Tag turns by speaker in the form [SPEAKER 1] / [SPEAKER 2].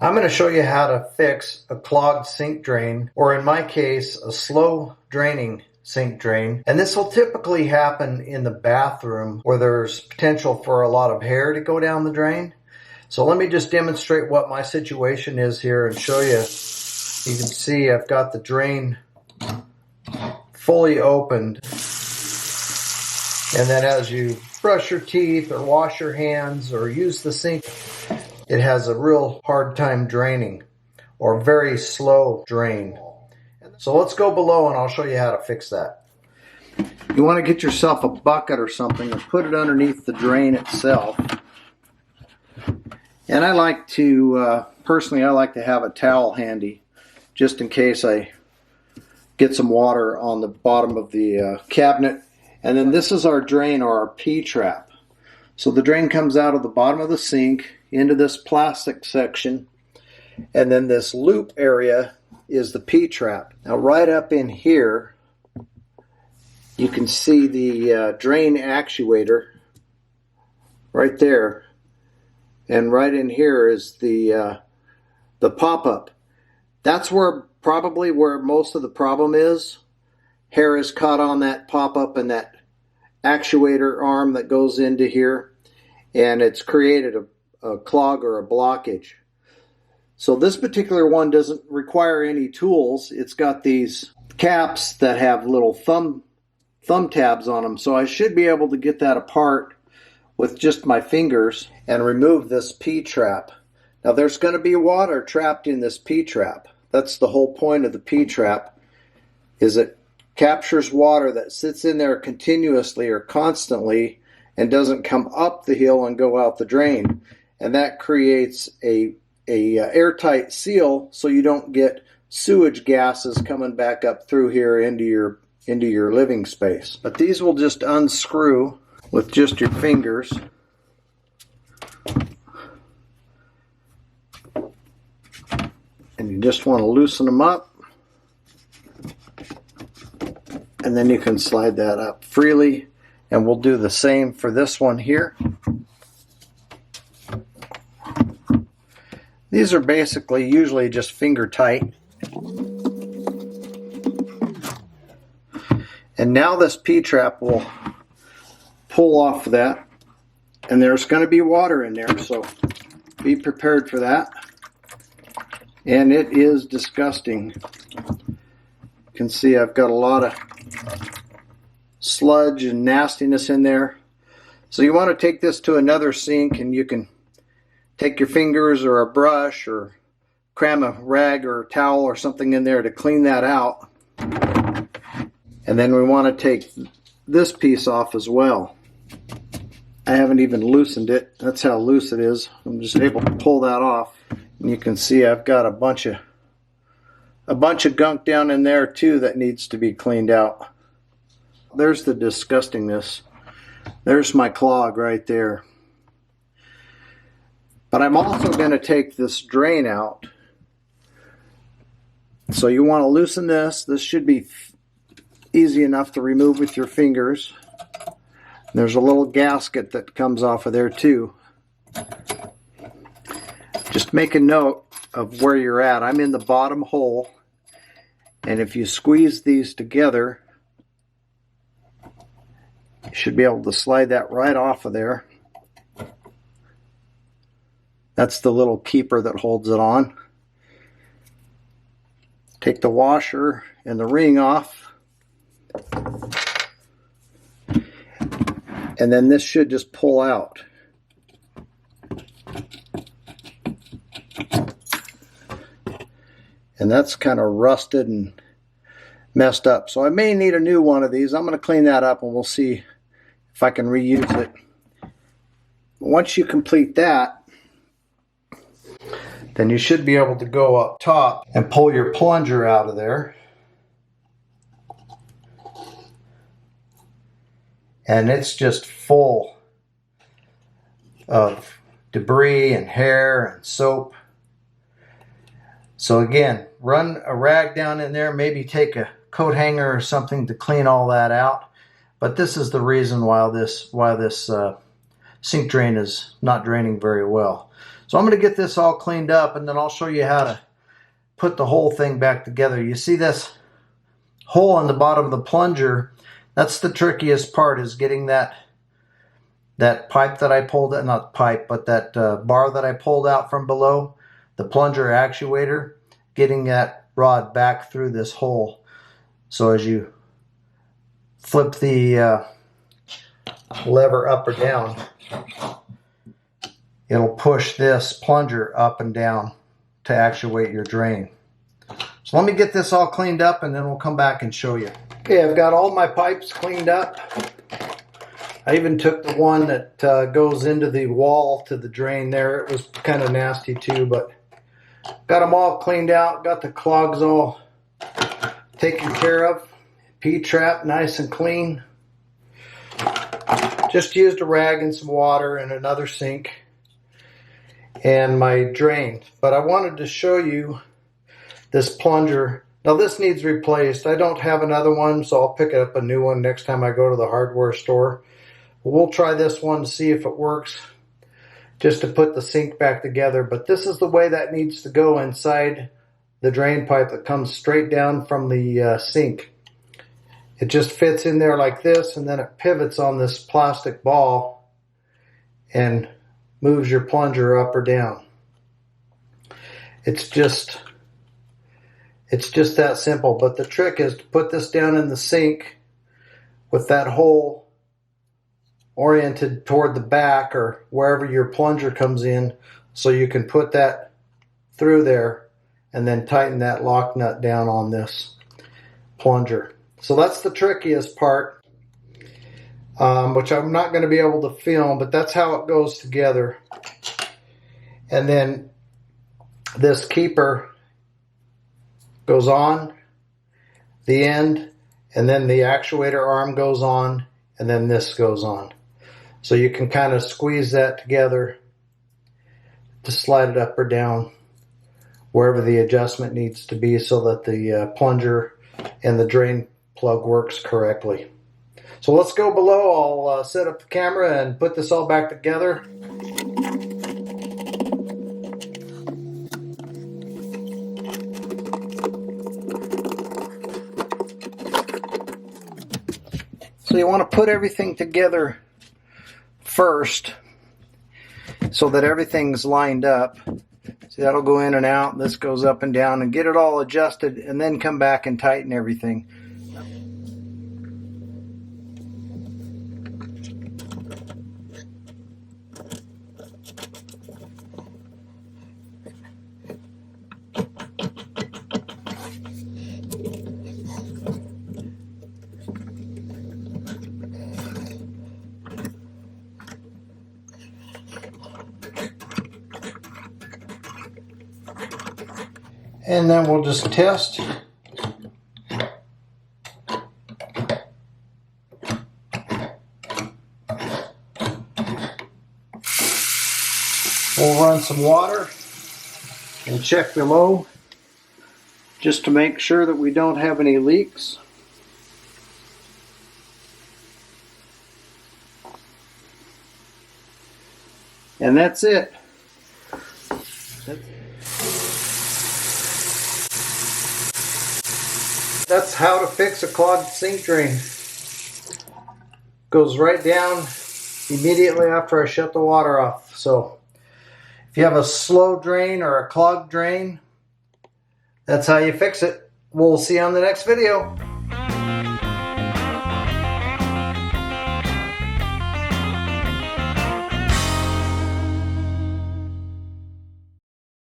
[SPEAKER 1] I'm going to show you how to fix a clogged sink drain, or in my case, a slow draining sink drain. And this will typically happen in the bathroom where there's potential for a lot of hair to go down the drain. So let me just demonstrate what my situation is here and show you. You can see I've got the drain fully opened. And then as you brush your teeth or wash your hands or use the sink, it has a real hard time draining, or very slow drain. So let's go below and I'll show you how to fix that. You want to get yourself a bucket or something and put it underneath the drain itself. And I like to, personally I like to have a towel handy just in case I get some water on the bottom of the cabinet. And then this is our drain, or our P-trap. So the drain comes out of the bottom of the sink into this plastic section, and then this loop area is the P-trap. Now right up in here you can see the drain actuator right there, and right in here is the pop-up. That's probably where most of the problem is. Hair is caught on that pop-up and that actuator arm that goes into here, and it's created a clog or a blockage. So this particular one doesn't require any tools. It's got these caps that have little thumb tabs on them, so I should be able to get that apart with just my fingers and remove this P-trap. Now there's going to be water trapped in this P-trap. That's the whole point of the P-trap, is it captures water that sits in there continuously or constantly and doesn't come up the hill and go out the drain. And that creates a airtight seal so you don't get sewage gases coming back up through here into your living space. But these will just unscrew with just your fingers. And you just want to loosen them up. And then you can slide that up freely, and we'll do the same for this one here. These are basically usually just finger tight. And now this P-trap will pull off of that, and there's going to be water in there, so be prepared for that. And it is disgusting. You can see I've got a lot of sludge and nastiness in there. So you want to take this to another sink, and you can take your fingers or a brush or cram a rag or a towel or something in there to clean that out. And then we want to take this piece off as well. I haven't even loosened it. That's how loose it is. I'm just able to pull that off. And you can see I've got a bunch of gunk down in there too that needs to be cleaned out. There's the disgustingness. There's my clog right there. But I'm also going to take this drain out. So you want to loosen this. This should be easy enough to remove with your fingers. There's a little gasket that comes off of there too. Just make a note of where you're at. I'm in the bottom hole. And if you squeeze these together, you should be able to slide that right off of there. That's the little keeper that holds it on. Take the washer and the ring off. And then this should just pull out. And that's kind of rusted and messed up. So I may need a new one of these. I'm going to clean that up and we'll see if I can reuse it. Once you complete that, then you should be able to go up top and pull your plunger out of there. And it's just full of debris and hair and soap. So again, run a rag down in there, maybe take a coat hanger or something to clean all that out. But this is the reason why this sink drain is not draining very well. So I'm going to get this all cleaned up, and then I'll show you how to put the whole thing back together. You see this hole on the bottom of the plunger? That's the trickiest part, is getting that pipe that I pulled out, not pipe, but that bar that I pulled out from below, the plunger actuator, getting that rod back through this hole. So as you flip the lever up or down, it'll push this plunger up and down to actuate your drain. So let me get this all cleaned up, and then we'll come back and show you. Okay, I've got all my pipes cleaned up. I even took the one that goes into the wall to the drain there. It was kind of nasty too, but got them all cleaned out. Got the clogs all taken care of. P-trap nice and clean. Just used a rag and some water and another sink and my drain. But I wanted to show you this plunger. Now this needs replaced. I don't have another one, so I'll pick up a new one next time I go to the hardware store. We'll try this one to see if it works, just to put the sink back together. But this is the way that needs to go inside the drain pipe that comes straight down from the sink. It just fits in there like this, and then it pivots on this plastic ball and moves your plunger up or down. It's just that simple. But the trick is to put this down in the sink with that hole oriented toward the back or wherever your plunger comes in, so you can put that through there and then tighten that lock nut down on this plunger. So that's the trickiest part, which I'm not going to be able to film, but that's how it goes together. And then this keeper goes on the end, and then the actuator arm goes on, and then this goes on. So you can kind of squeeze that together to slide it up or down wherever the adjustment needs to be, so that the plunger and the drain plug works correctly. So let's go below. I'll set up the camera and put this all back together. So you want to put everything together first so that everything's lined up. See, that'll go in and out, this goes up and down, and get it all adjusted, and then come back and tighten everything. And then we'll just test. We'll run some water and check below just to make sure that we don't have any leaks. And that's it. That's how to fix a clogged sink drain. Goes right down immediately after I shut the water off. So if you have a slow drain or a clogged drain, that's how you fix it. We'll see you on the next video.